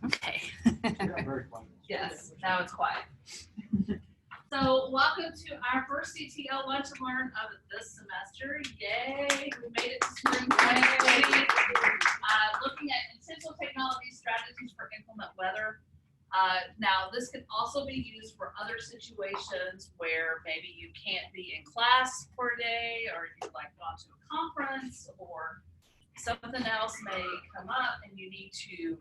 Okay. Very quiet. Yes, now it's quiet. So welcome to our first CTL Lunch and Learn of this semester. Yay, we made it to spring break. Looking at intentional technology strategies for inclement weather. Now this can also be used for other situations where maybe you can't be in class for a day, or you'd like gone to a conference, or something else may come up and you need to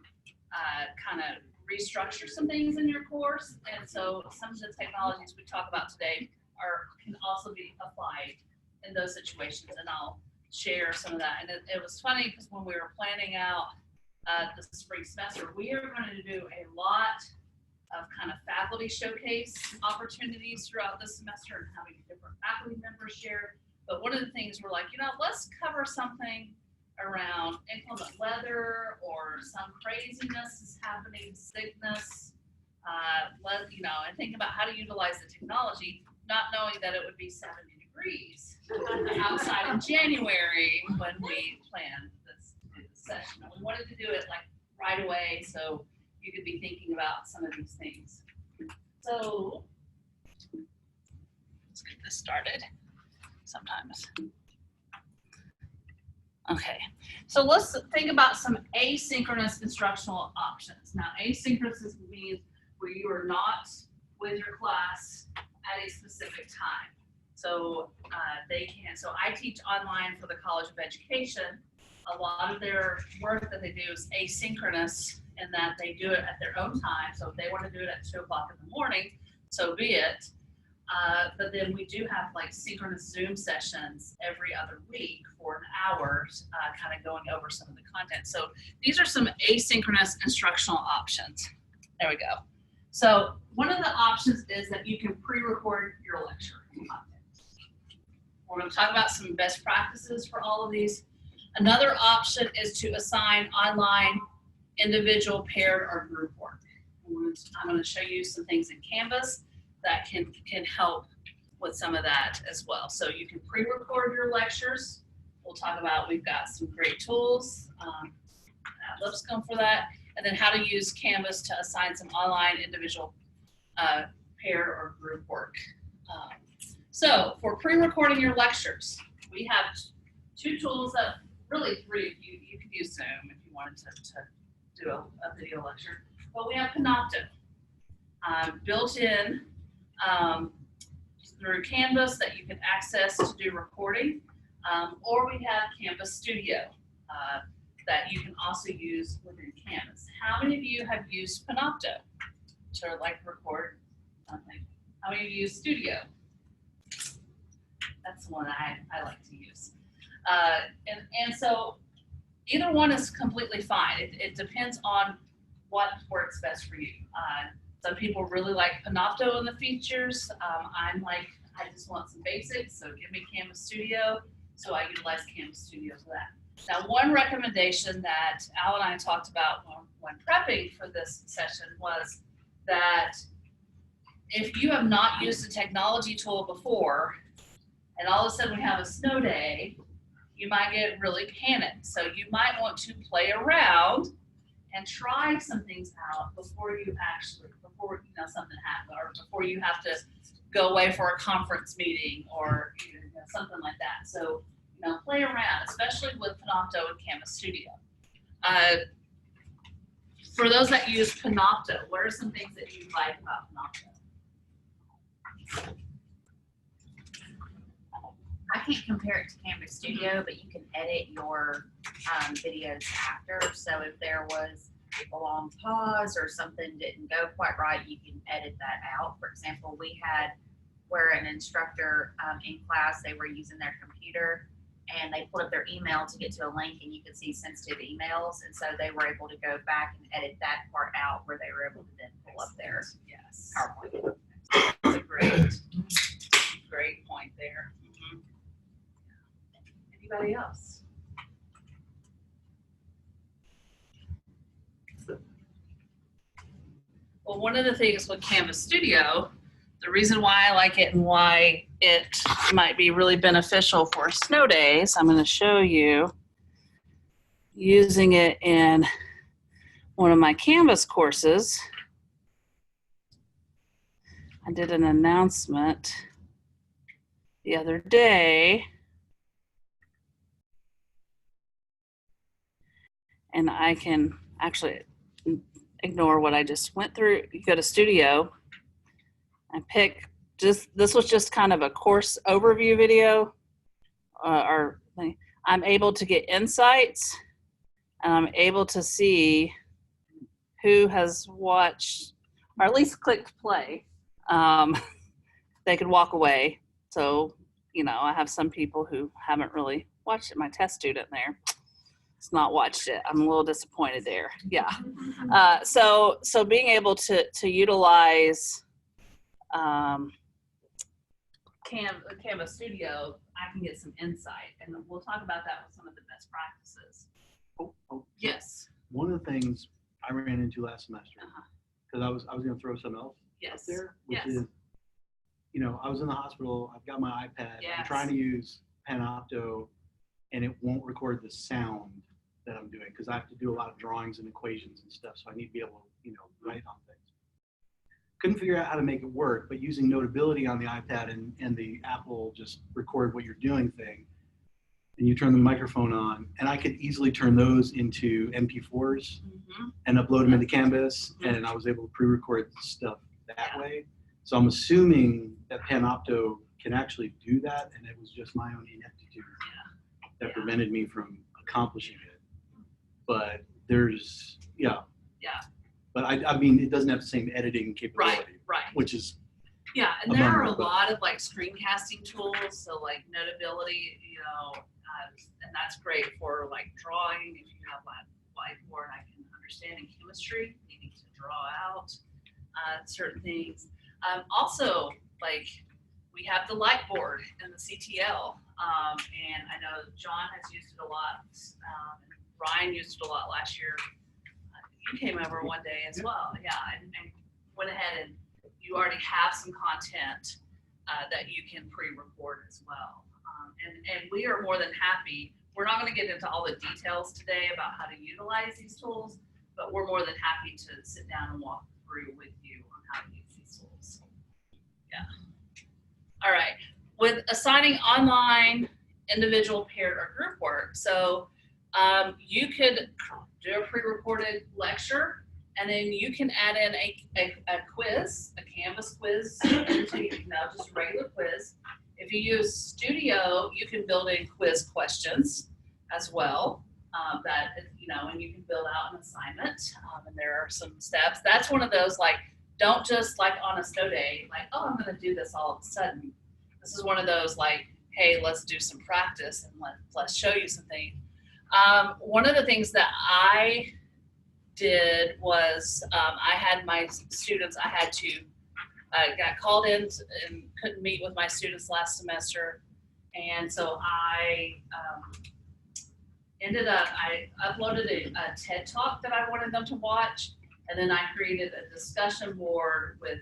kind of restructure some things in your course. And so some of the technologies we talk about today can also be applied in those situations, and I'll share some of that. And it was funny because when we were planning out the spring semester, we are going to do a lot of kind of faculty showcase opportunities throughout the semester and having different faculty members share. But one of the things we're like, let's cover something around inclement weather or some craziness is happening, sickness, and thinking about how to utilize the technology, not knowing that it would be 70 degrees outside in January when we planned this session. And we wanted to do it like right away so you could be thinking about some of these things. So let's get this started sometimes. Okay, so let's think about some asynchronous instructional options. Now, asynchronous means where you are not with your class at a specific time. So they can. So I teach online for the College of Education. A lot of their work that they do is asynchronous in that they do it at their own time. So if they want to do it at 2 o'clock in the morning, so be it. But then we do have like synchronous Zoom sessions every other week for an hour, kind of going over some of the content. So these are some asynchronous instructional options. There we go. So one of the options is that you can pre-record your lecture content. We're going to talk about some best practices for all of these. Another option is to assign online individual, paired, or group work. I'm going to show you some things in Canvas that can help with some of that as well. So you can pre-record your lectures. We'll talk about, we've got some great tools at Lipscomb for that, and then how to use Canvas to assign some online individual pair or group work. So for pre-recording your lectures, we have 2 tools that, really 3, you could use Zoom if you wanted to do a video lecture, but we have Panopto built in through Canvas that you can access to do recording, or we have Canvas Studio that you can also use within Canvas. How many of you have used Panopto to record something? How many of you use Studio? That's the one I like to use. And so either one is completely fine. It depends on what works best for you. Some people really like Panopto and the features. I'm like, I just want some basics, so give me Canvas Studio. So I utilize Canvas Studio for that. Now, one recommendation that Al and I talked about when prepping for this session was that if you have not used a technology tool before, and all of a sudden we have a snow day, you might get really panicked. So you might want to play around and try some things out before something happens, or before you have to go away for a conference meeting or something like that. So play around, especially with Panopto and Canvas Studio. For those that use Panopto, what are some things that you like about Panopto? I can't compare it to Canvas Studio, but you can edit your videos after. So if there was a long pause or something didn't go quite right, you can edit that out. For example, we had where an instructor in class, they were using their computer and they pulled up their email to get to a link and you could see sensitive emails. And so they were able to go back and edit that part out where they were able to then pull up their PowerPoint. That's a great point there. Anybody else? Well, one of the things with Canvas Studio, the reason why I like it and why it might be really beneficial for snow days, I'm going to show you using it in one of my Canvas courses, I did an announcement the other day, and I can actually ignore what I just went through. You go to Studio and pick this was just kind of a course overview video, or thing. I'm able to get insights, and I'm able to see who has watched, or at least clicked play. They could walk away. So, I have some people who haven't really watched it. My test student there has not watched it. I'm a little disappointed there. Yeah. So being able to utilize Canvas Studio, I can get some insight, and we'll talk about that with some of the best practices. Yes. One of the things I ran into last semester, because I was going to throw something else up there, which is, I was in the hospital. I've got my iPad. Yes. I'm trying to use Panopto, and it won't record the sound that I'm doing because I have to do a lot of drawings and equations and stuff. So I need to be able to, write on things. Couldn't figure out how to make it work, but using Notability on the iPad and the Apple just record what you're doing thing, and you turn the microphone on, and I could easily turn those into MP4s and upload them into Canvas, and I was able to pre-record stuff that way. So I'm assuming that Panopto can actually do that, and it was just my own ineptitude that prevented me from accomplishing it. But there's, But I mean, it doesn't have the same editing capability, Right. which is and there are a lot of like screencasting tools, so like Notability, and that's great for like drawing. If you have like whiteboard, I can understand in chemistry, needing to draw out certain things. Also, like we have the light board in the CTL, and I know John has used it a lot. And Ryan used it a lot last year. You came over one day as well, and went ahead and you already have some content that you can pre-record as well. And we are more than happy. We're not going to get into all the details today about how to utilize these tools, but we're more than happy to sit down and walk through with you on how to use these tools. All right. With assigning online, individual, paired, or group work, so you could do a pre-recorded lecture, and then you can add in a quiz, a Canvas quiz, into just a regular quiz. If you use Studio, you can build in quiz questions as well. And you can build out an assignment, and there are some steps. That's one of those, like, don't just like on a snow day, like, oh, I'm going to do this all of a sudden. This is one of those, like, hey, let's do some practice and let's show you something. One of the things that I did was I had my students, I had to, got called in and couldn't meet with my students last semester. And so I I uploaded a TED Talk that I wanted them to watch. And then I created a discussion board with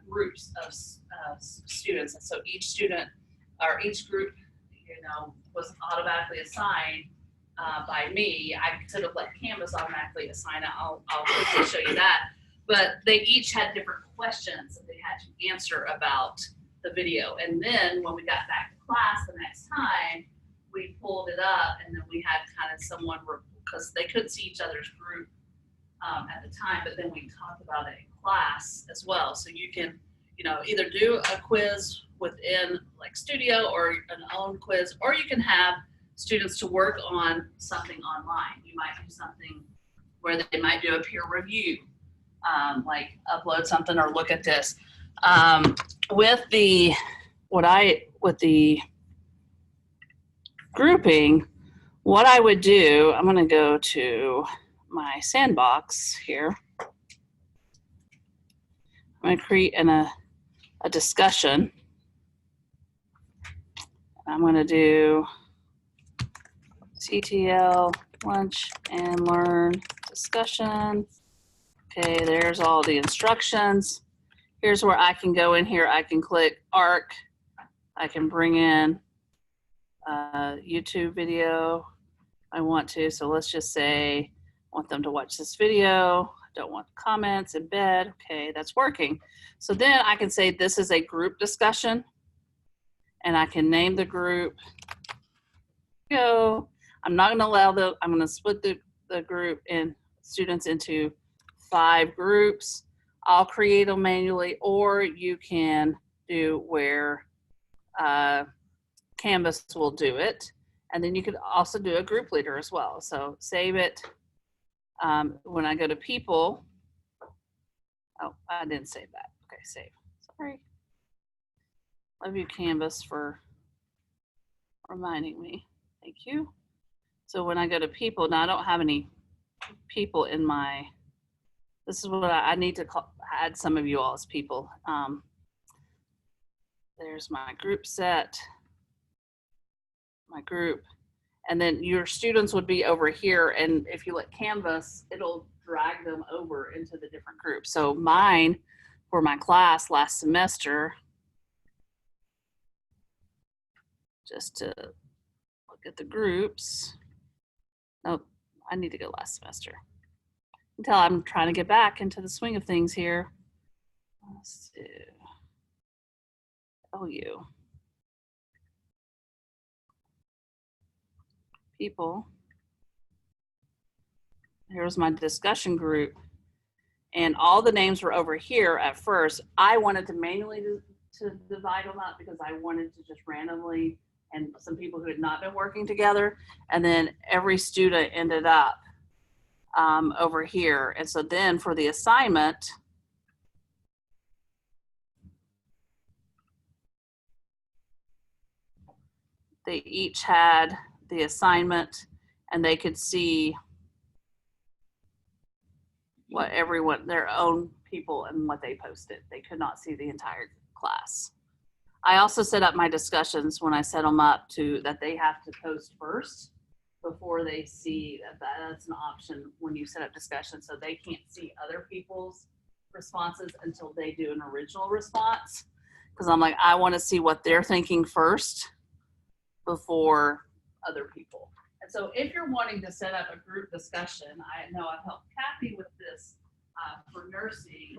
groups of students. And so each student or each group, was automatically assigned by me. I could have let Canvas automatically assign it. I'll quickly show you that. But they each had different questions that they had to answer about the video. And then when we got back to class the next time, we pulled it up, and then we had kind of someone, because they couldn't see each other's group at the time, but then we talked about it in class as well. So you can, either do a quiz within like Studio or an own quiz, or you can have students to work on something online. You might do something where they might do a peer review, like upload something or look at this. With the grouping, what I would do, I'm going to go to my sandbox here. I'm going to create a discussion. I'm going to do CTL lunch and learn discussion. Okay, there's all the instructions. Here's where I can go in here. I can click ARC. I can bring in a YouTube video I want to. So let's just say Want them to watch this video. Don't want comments, embed. Okay, that's working. So then I can say this is a group discussion, and I can name the group. Go. I'm not going to allow I'm going to split the group and students into 5 groups. I'll create them manually, or you can do where Canvas will do it. And then you could also do a group leader as well. So save it. When I go to people, oh, I didn't save that. Okay, save. Sorry. Love you, Canvas, for reminding me. Thank you. So when I go to people, now I don't have any people in my, this is what I need to add some of you all as people. There's my group set, my group, and then your students would be over here. And if you let Canvas, it'll drag them over into the different groups. So mine for my class last semester, just to look at the groups. Nope, I need to go last semester. Until I'm trying to get back into the swing of things here. Let's do OU. People. Here's my discussion group. And all the names were over here at first. I wanted to manually to divide them up because I wanted to just randomly, and some people who had not been working together. And then every student ended up over here. And so then for the assignment, they each had the assignment and they could see what everyone, their own people and what they posted. They could not see the entire class. I also set up my discussions when I set them up that they have to post first before they see that's an option when you set up discussions, so they can't see other people's responses until they do an original response. Because I'm like, I want to see what they're thinking first before other people. And so if you're wanting to set up a group discussion, I know I've helped Kathy with this for nursing.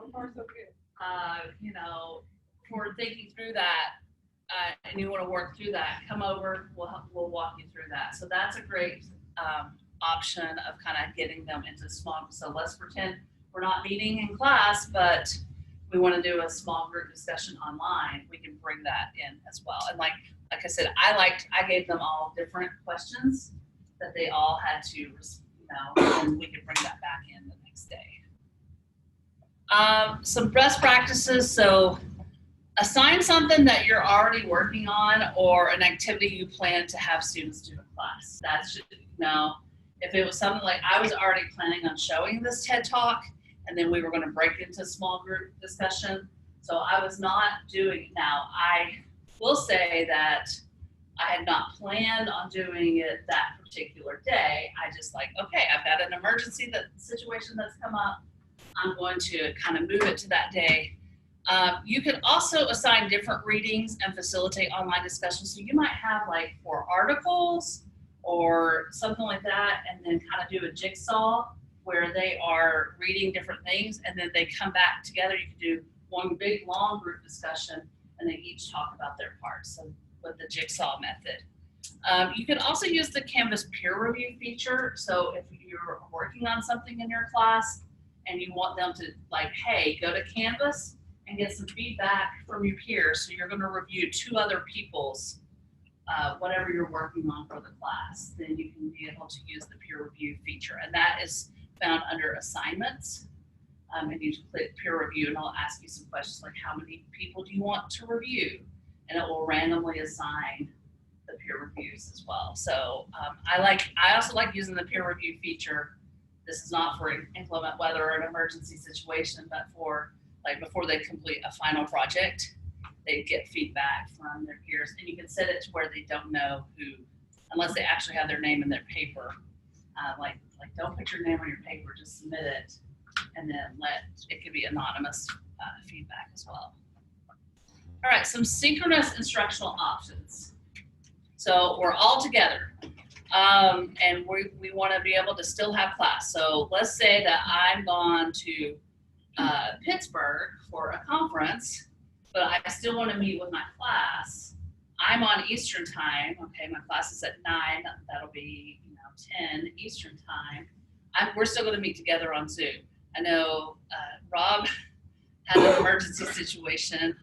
You know, for thinking through that, and you want to work through that, come over, we'll walk you through that. So that's a great option of kind of getting them into small. So let's pretend we're not meeting in class, but we want to do a small group discussion online. We can bring that in as well. And like I said, I gave them all different questions that they all had to, and we could bring that back in the next day. Some best practices. So assign something that you're already working on or an activity you plan to have students do in class. That's just, if it was something like I was already planning on showing this TED Talk and then we were going to break into small group discussion. So I was not doing, now I will say that I had not planned on doing it that particular day. I just okay, I've got an emergency situation that's come up. I'm going to kind of move it to that day. You could also assign different readings and facilitate online discussions. So you might have 4 articles or something like that, and then kind of do a jigsaw where they are reading different things and then they come back together. You could do one big long group discussion and they each talk about their parts. So with the jigsaw method. You can also use the Canvas peer review feature. So if you're working on something in your class and you want them to hey, go to Canvas and get some feedback from your peers. So you're going to review 2 other people's whatever you're working on for the class, then you can be able to use the peer review feature. And that is found under assignments. And you click peer review and it'll ask you some questions like how many people do you want to review? And it will randomly assign the peer reviews as well. So I also like using the peer review feature. This is not for inclement weather or an emergency situation, but for before they complete a final project, they get feedback from their peers, and you can set it to where they don't know who, unless they actually have their name in their paper. Don't put your name on your paper, just submit it, and then it could be anonymous feedback as well. All right, some synchronous instructional options. So we're all together. And we want to be able to still have class. So let's say that I'm gone to Pittsburgh for a conference, but I still want to meet with my class. I'm on Eastern time. Okay, my class is at 9. That'll be 10 Eastern time. We're still going to meet together on Zoom. I know Rob had an emergency situation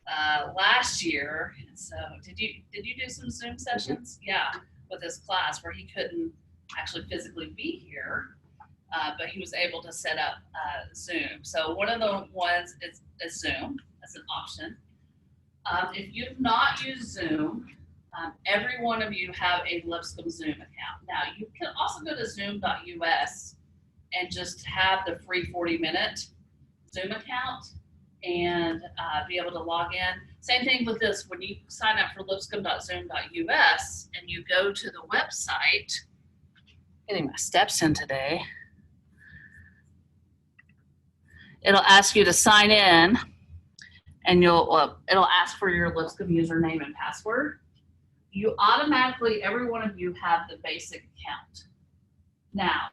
last year. And so did you do some Zoom sessions? Yeah, with his class where he couldn't actually physically be here, but he was able to set up Zoom. So one of the ones is Zoom. That's an option. If you've not used Zoom, every one of you have a Lipscomb Zoom account. Now you can also go to zoom.us and just have the free 40-minute Zoom account and be able to log in. Same thing with this, when you sign up for lipscomb.zoom.us and you go to the website, getting my steps in today, it'll ask you to sign in and it'll ask for your Lipscomb username and password. You automatically, every one of you have the basic account. Now,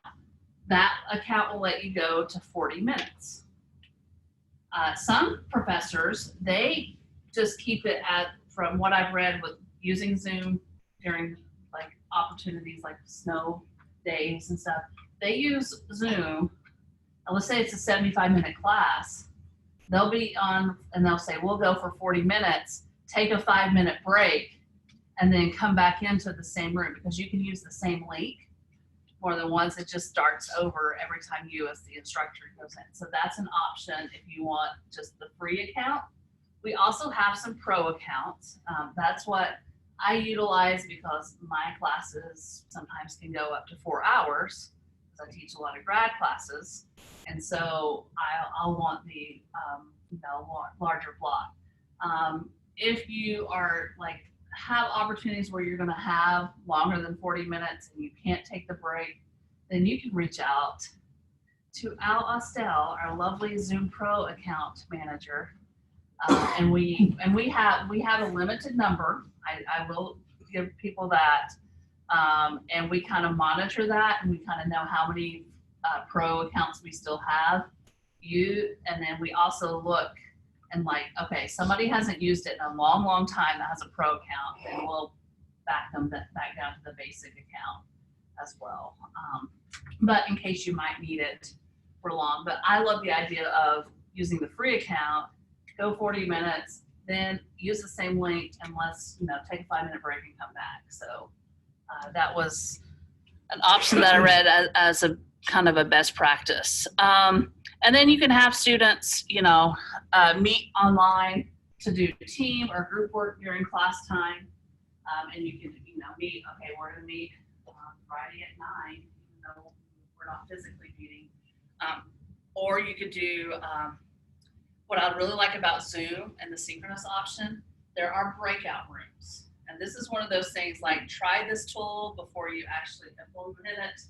that account will let you go to 40 minutes. Some professors, they just keep it at, from what I've read with using Zoom during like opportunities like snow days and stuff, they use Zoom, and let's say it's a 75-minute class, they'll be on and they'll say, we'll go for 40 minutes, take a 5-minute break, and then come back into the same room, because you can use the same link more than once. It just starts over every time you as the instructor goes in. So that's an option if you want just the free account. We also have some pro accounts. That's what I utilize because my classes sometimes can go up to 4 hours because I teach a lot of grad classes. And so I'll want the larger block. If you are like have opportunities where you're going to have longer than 40 minutes and you can't take the break, then you can reach out to Al Ostel, our lovely Zoom Pro account manager. And we have a limited number. I will give people that. And we kind of monitor that, and we kind of know how many pro accounts we still have. And then we also look and like, okay, somebody hasn't used it in a long, long time that has a pro account, then we'll back them back down to the basic account as well. But in case you might need it for long. But I love the idea of using the free account, go 40 minutes, then use the same link and let's, take a 5-minute break and come back. So that was an option that I read as a kind of a best practice. And then you can have students, meet online to do team or group work during class time. And you can, meet, okay, we're going to meet Friday at 9, even though we're not physically meeting. Or you could do, what I really like about Zoom and the synchronous option, there are breakout rooms. And this is one of those things like try this tool before you actually implement it.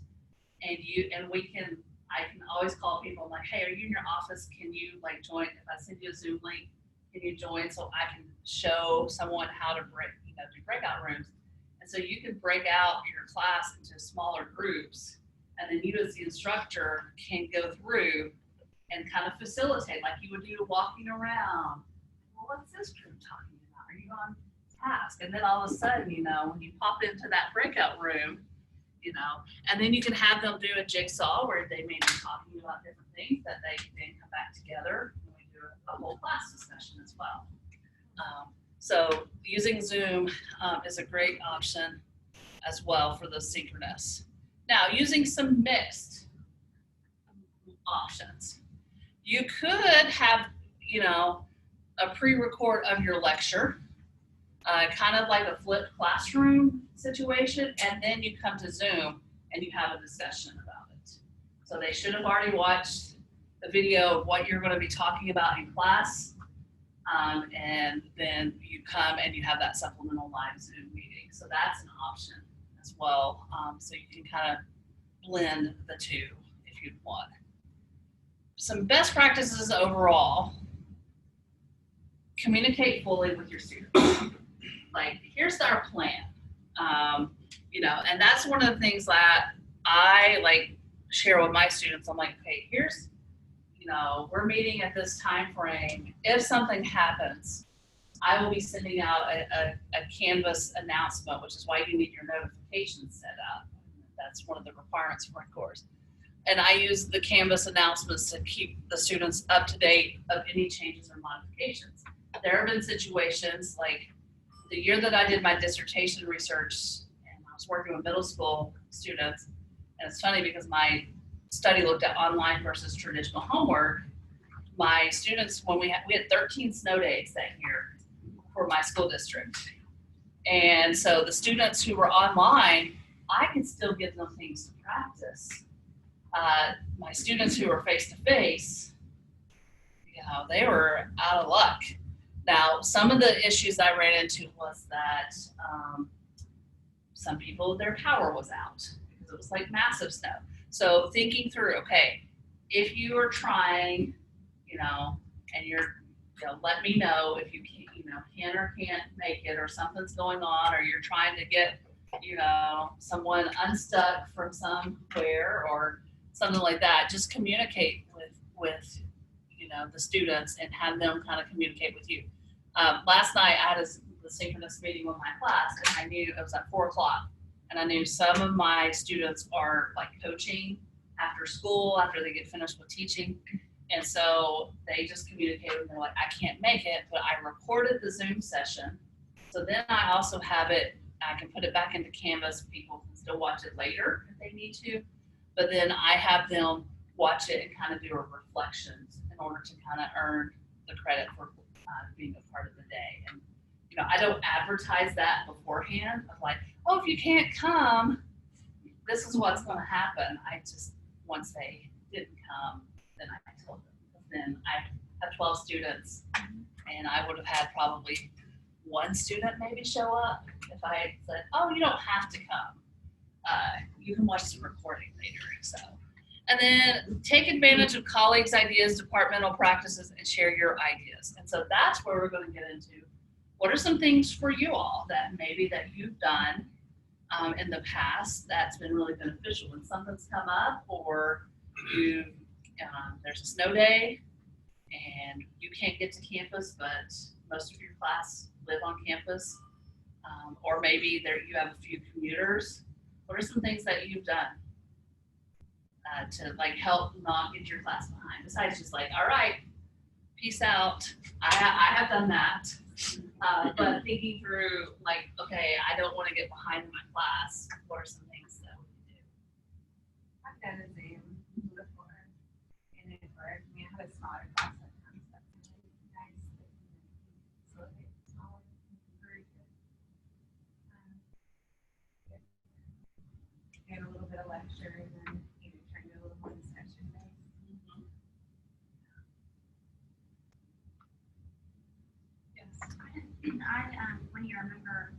I can always call people like, hey, are you in your office? Can you join? If I send you a Zoom link, can you join so I can show someone how to do breakout rooms? And so you can break out your class into smaller groups, and then you as the instructor can go through and kind of facilitate like you would do walking around. Well, what's this group talking about? Are you on task? And then all of a sudden, when you pop into that breakout room, and then you can have them do a jigsaw where they may be talking about different things that they can then come back together and we do a whole class discussion as well. So using Zoom is a great option as well for the synchronous. Now, using some mixed options. You could have, a pre-record of your lecture, kind of like a flipped classroom situation, and then you come to Zoom and you have a discussion about it. So they should have already watched the video of what you're going to be talking about in class, and then you come and you have that supplemental live Zoom meeting. So that's an option as well. So you can kind of blend the two if you'd want. Some best practices overall: communicate fully with your students. Like, here's our plan. You know, and that's one of the things that I like share with my students. I'm like, okay, here's, you know, we're meeting at this time frame. If something happens, I will be sending out a Canvas announcement, which is why you need your notifications set up. That's one of the requirements for a course. And I use the Canvas announcements to keep the students up to date of any changes or modifications. There have been situations like the year that I did my dissertation research, and I was working with middle school students, and it's funny because my study looked at online versus traditional homework. My students, when we had 13 snow days that year for my school district. And so the students who were online, I could still give them things to practice. My students who were face to face, you know, they were out of luck. Now, some of the issues I ran into was that some people, their power was out because it was like massive snow. So thinking through, okay, if you are trying, you know, and you're, you know, let me know if you can, you know, can or can't make it, or something's going on, or you're trying to get, you know, someone unstuck from somewhere or something like that. Just communicate with you know, the students and have them kind of communicate with you. Last night I had the synchronous meeting with my class, and I knew it was at 4:00, and I knew some of my students are like coaching after school, after they get finished with teaching. And so they just communicated and they're like, I can't make it, but I recorded the Zoom session. So then I also have it, I can put it back into Canvas. People can still watch it later if they need to. But then I have them watch it and kind of do a reflections in order to kind of earn the credit for being a part of the day. And, you know, I don't advertise that beforehand of like, oh, if you can't come, this is what's going to happen. I just, once they didn't come, then I told them. Then I have 12 students, and I would have had probably one student maybe show up if I had said, oh, you don't have to come. You can watch the recording later. So, and then take advantage of colleagues' ideas, departmental practices, and share your ideas. And so that's where we're going to get into what are some things for you all that maybe that you've done in the past that's been really beneficial when something's come up, or you there's a snow day and you can't get to campus, but most of your class live on campus, or maybe there you have a few commuters. What are some things that you've done to like help not get your class behind? Besides just like, all right, peace out. I have done that, but thinking through like, okay, I don't want to get behind in my class. What are some things that we can do? I've done a Zoom before, and it worked. We had a smaller class that comes up. Nice. So it's smaller, very good. And a little bit of lecture, and then trying to do a little more discussion based. Yes. When you remember,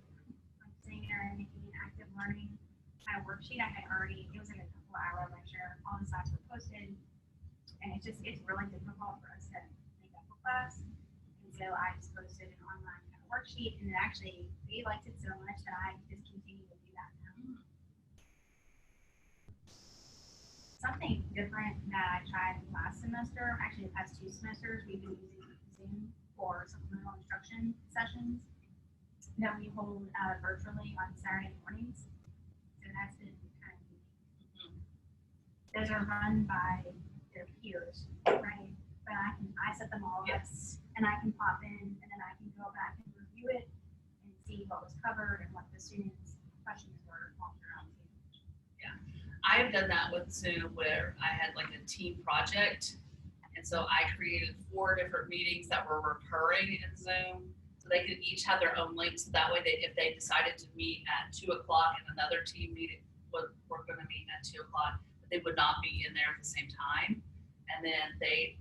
like saying and making an active learning kind of worksheet, I had already, it was like a couple-hour lecture, all the slides were posted, and it's really difficult for us to make up a class. And so I just posted an online kind of worksheet, and it actually, they liked it so much that I just continue to do that now. Something different that I tried last semester, actually the past 2 semesters, we've been using Zoom for supplemental instruction sessions that we hold virtually on Saturday mornings. So that's been kind of neat. Those are run by their peers, right? But I set them all up, Yes. and I can pop in, and then I can go back and review it and see what was covered and what the students' questions were all throughout. I've done that with Zoom where I had like a team project. And so I created 4 different meetings that were recurring in Zoom. So they could each have their own links. So that way, if they decided to meet at 2:00 and another team meeting we're going to meet at 2:00, but they would not be in there at the same time. And then they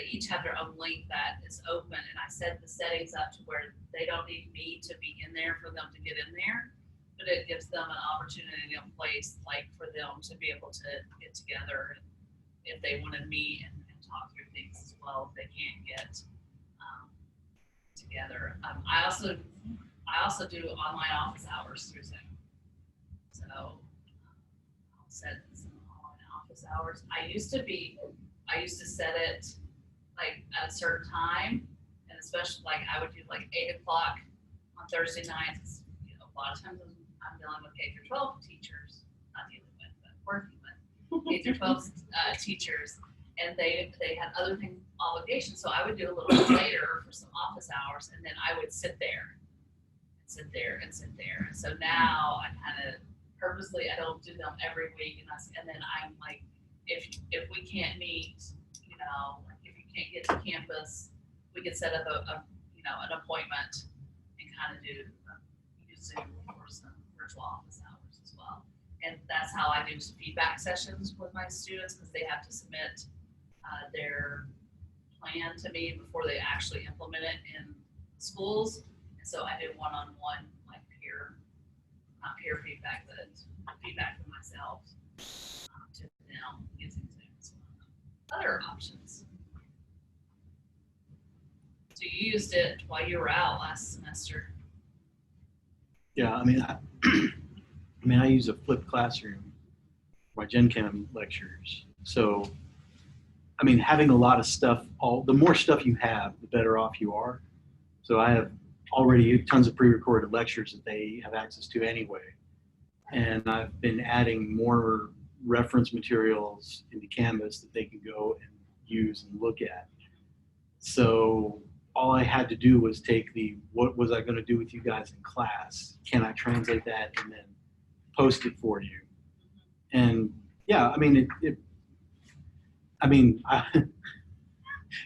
each have their own link that is open. And I set the settings up to where they don't need me to be in there for them to get in there. But it gives them an opportunity in place, like for them to be able to get together if they want to meet and talk through things as well if they can't get together. I also do online office hours through Zoom. So I'll set some on office hours. I used to set it like at a certain time, and especially like I would do like 8 o'clock on Thursday nights. You know, a lot of times I'm dealing with K through 12 teachers, not dealing with, but working with K through 12 teachers, and they had other things, obligations. So I would do a little bit later for some office hours, and then I would sit there. And so now I kind of purposely, I don't do them every week, and then I'm like, if we can't meet, you know, like if you can't get to campus, we can set up an appointment and kind of use Zoom for some virtual office hours as well. And that's how I do feedback sessions with my students, because they have to submit their plan to me before they actually implement it in schools. So I do one-on-one, like not peer feedback, but feedback for myself to them using Zoom as well. Other options. So you used it while you were out last semester. Yeah, I mean, I use a flipped classroom for my Gen Chem lectures. So, I mean, having a lot of stuff, the more stuff you have, the better off you are. So I have already tons of pre-recorded lectures that they have access to anyway. And I've been adding more reference materials into Canvas that they can go and use and look at. So all I had to do was take what was I going to do with you guys in class? Can I translate that and then post it for you? And yeah, I mean, it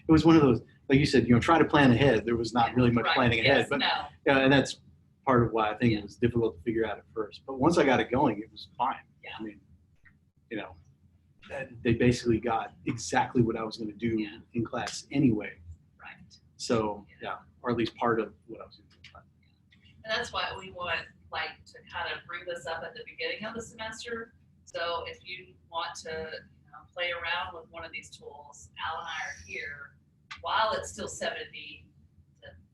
was one of those, like you said, try to plan ahead. There was not really much Right. planning Yes, ahead, but no. yeah, and that's part of why I think it was difficult to figure out at first. But once I got it going, it was fine. Yeah. I mean, they basically got exactly what I was going to do Yeah. in class anyway. Right. So yeah, or at least part of what I was doing. And that's why we want to kind of bring this up at the beginning of the semester. So if you want to play around with one of these tools, Al and I are here while it's still 50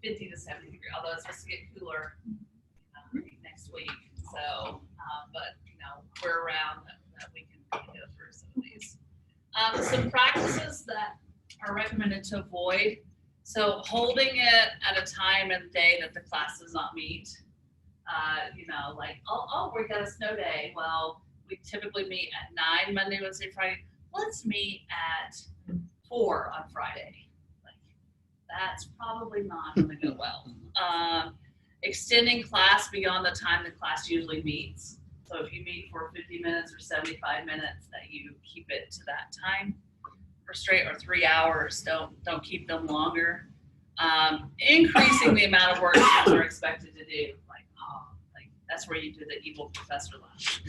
to 70 degrees, although it's supposed to get cooler next week. So, but we're around that we can go through some of these. Some practices that are recommended to avoid. So holding it at a time and day that the class does not meet. Like, we got a snow day. Well, we typically meet at 9 Monday, Wednesday, Friday. Let's meet at 4 on Friday. Like, that's probably not going to go well. Extending class beyond the time the class usually meets. So if you meet for 50 minutes or 75 minutes, that you keep it to that time or 3 hours. Don't keep them longer. Increasing the amount of work students are expected to do. That's where you do the evil professor laugh.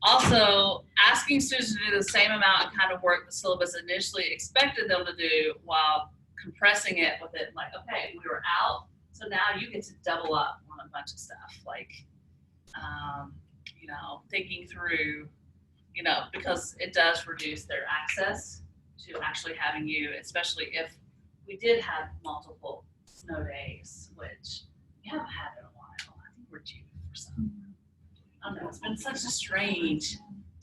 Also, asking students to do the same amount of kind of work the syllabus initially expected them to do while compressing it with it. Like, okay, we were out, so now you get to double up on a bunch of stuff. Thinking through, because it does reduce their access to actually having you, especially if we did have multiple snow days, which we haven't had in a while. I think we're due for some. I don't know, it's been such a strange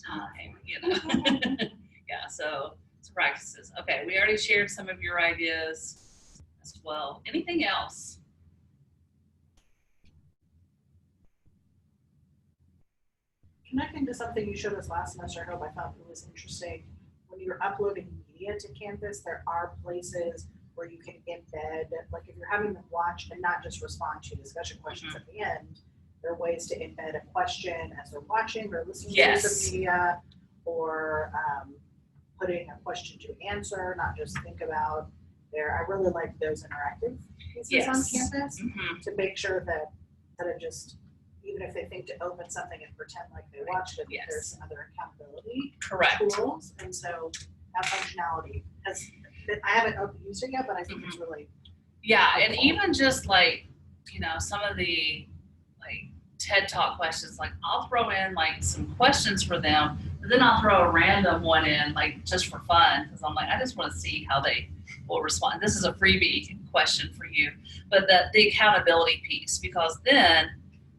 time, Yeah, so practices. Okay, we already shared some of your ideas as well. Anything else? Connecting to something you showed us last semester, I hope I thought it was interesting. When you're uploading media to Canvas, there are places where you can embed, like if you're having them watch and not just respond to discussion questions at the end, there are ways to embed a question as they're watching or listening to the media, or putting a question to answer, not just think about there. I really like those interactive pieces on Canvas to make sure that it just, even if they think to open something and pretend like they watched it, there's some other accountability tools. And so that functionality I haven't used it yet, but I think it's really and even just some of the TED Talk questions, I'll throw in some questions for them, but then I'll throw a random one in just for fun, because I'm I just want to see how they will respond. This is a freebie question for you, but the accountability piece, because then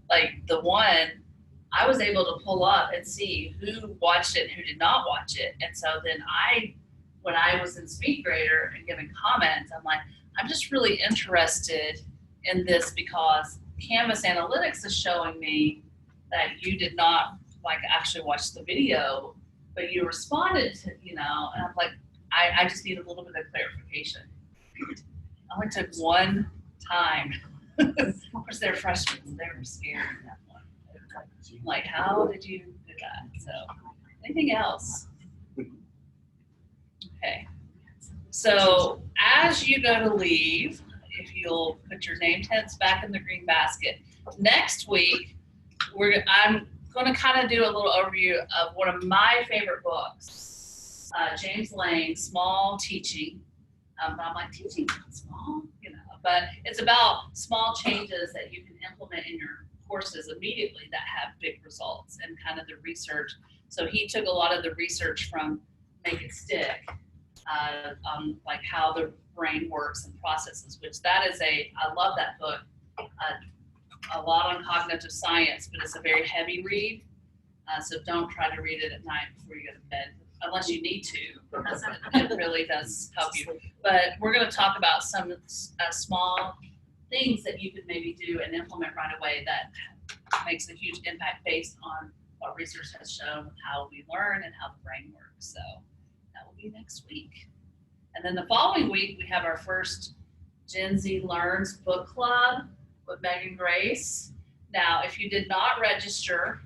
like the one, I was able to pull up and see who watched it and who did not watch it. And so then when I was in SpeedGrader and giving comments, I'm like, I'm just really interested in this because Canvas Analytics is showing me that you did not like actually watch the video, but you responded to, and I'm like, I just need a little bit of clarification. It only took one time. Of course, they're freshmen, so they were scared in that one. Like, how did you do that? So, anything else? Okay. So, as you go to leave, if you'll put your name tags back in the green basket, next week, I'm going to kind of do a little overview of one of my favorite books, James Lane, Small Teaching. But I'm like, teaching not small, but it's about small changes that you can implement in your courses immediately that have big results and kind of the research. So he took a lot of the research from Make It Stick, like how the brain works and processes, which I love that book. A lot on cognitive science, but it's a very heavy read. So don't try to read it at night before you go to bed, unless you need to, because it really does help you. But we're going to talk about some small things that you could maybe do and implement right away that makes a huge impact based on what research has shown with how we learn and how the brain works. So that will be next week. And then the following week, we have our first Gen Z Learns book club with Megan Grace. Now, if you did not register,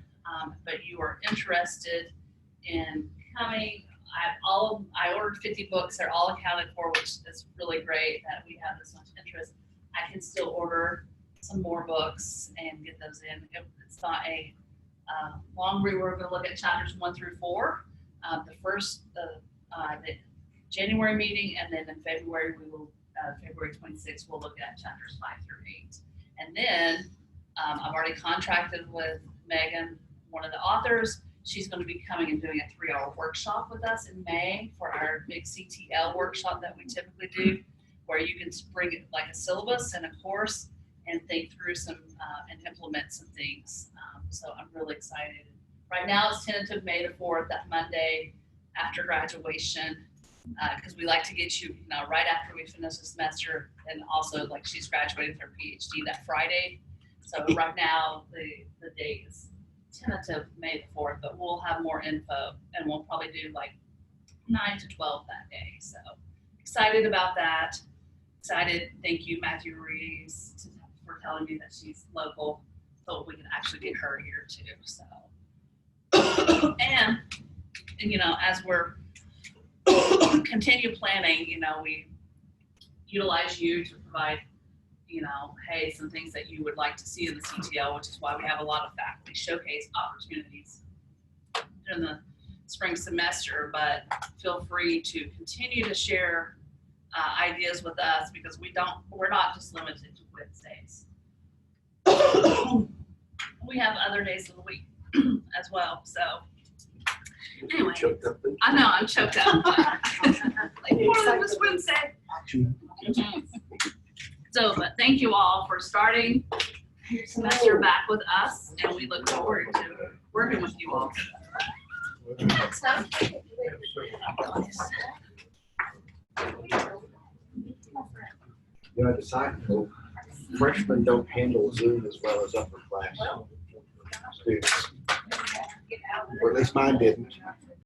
but you are interested in coming, I ordered 50 books. They're all accounted for, which is really great that we have this much interest. I can still order some more books and get those in. It's not a long read. We're going to look at chapters 1 through 4. The January meeting, and then in February February 26th, we'll look at chapters 5 through 8. And then I've already contracted with Megan, one of the authors. She's going to be coming and doing a 3-hour workshop with us in May for our big CTL workshop that we typically do, where you can bring like a syllabus and a course and think through some and implement some things. So I'm really excited. Right now it's tentative May the 4th, that Monday after graduation, because we like to get you, right after we finish the semester, and also like she's graduating with her PhD that Friday. So right now the date is tentative May the 4th, but we'll have more info and we'll probably do like 9 to 12 that day. So excited about that. Excited. Thank you, Matthew Reeves, for telling me that she's local, so we can actually get her here too. So, and as we're continue planning, we utilize you to provide, hey, some things that you would like to see in the CTL, which is why we have a lot of faculty showcase opportunities during the spring semester. But feel free to continue to share ideas with us, because we're not just limited to Wednesdays. We have other days of the week as well. So anyway, I know I'm choked up. Like more than this Wednesday. So, but thank you all for starting your semester back with us, and we look forward to working with you all. The side note, freshmen don't handle Zoom as well as upper class students. Or at least mine didn't.